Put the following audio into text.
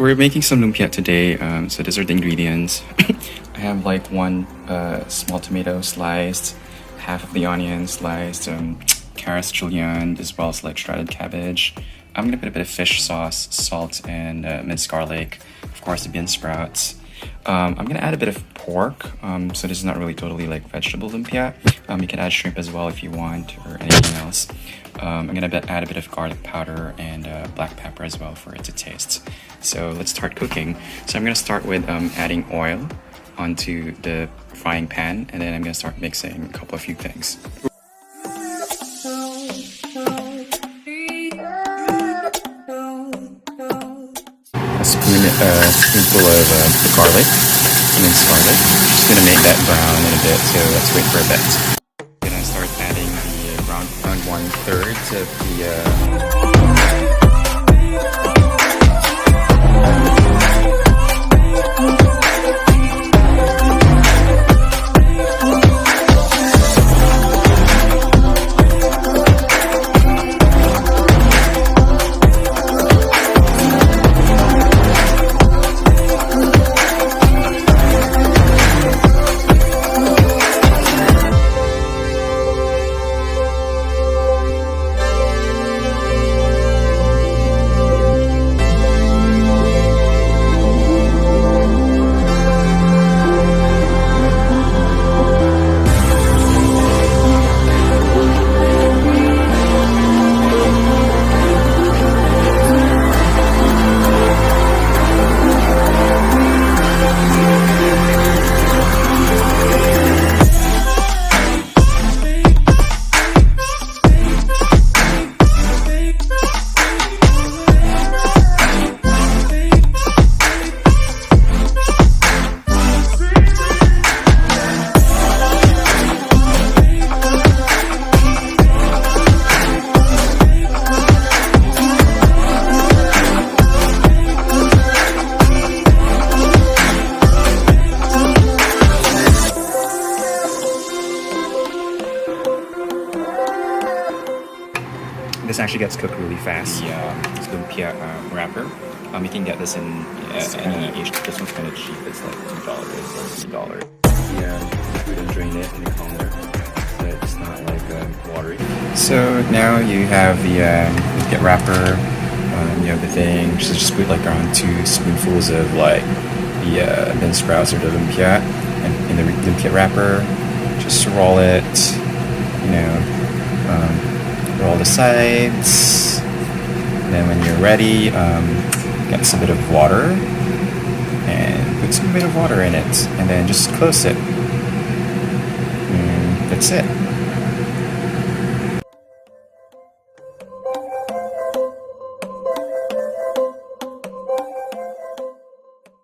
we're making some lumpia today. So these are the ingredients. I have like one small tomato sliced, half of the onion sliced, carrots julienne, as well as like shredded cabbage. I'm gonna put a bit of fish sauce, salt, and minced garlic. Of course, the bean sprouts. I'm gonna add a bit of pork. So this is not really totally like vegetable lumpia. You can add shrimp as well if you want, or anything else. I'm gonna add a bit of garlic powder and black pepper as well for it to taste. So let's start cooking. So I'm gonna start with adding oil onto the frying pan, and then I'm gonna start mixing a few things. A spoonful of the garlic, minced garlic. Just gonna make that brown in a bit, so let's wait for a bit. Gonna start adding the around 1/3 of the This actually gets cooked really fast. It's lumpia wrapper. You can get this in any Asian. This one's kind of cheap. It's like $2 or $3. Yeah, we didn't drain it in the colander, so it's not like watery. So now you have the lumpia wrapper. You have the thing. Just put like around 2 spoonfuls of like the bean sprouts or the lumpia, and in the lumpia wrapper, just roll it. Roll the sides. Then when you're ready, get some bit of water and put some bit of water in it, and then just close it. That's it.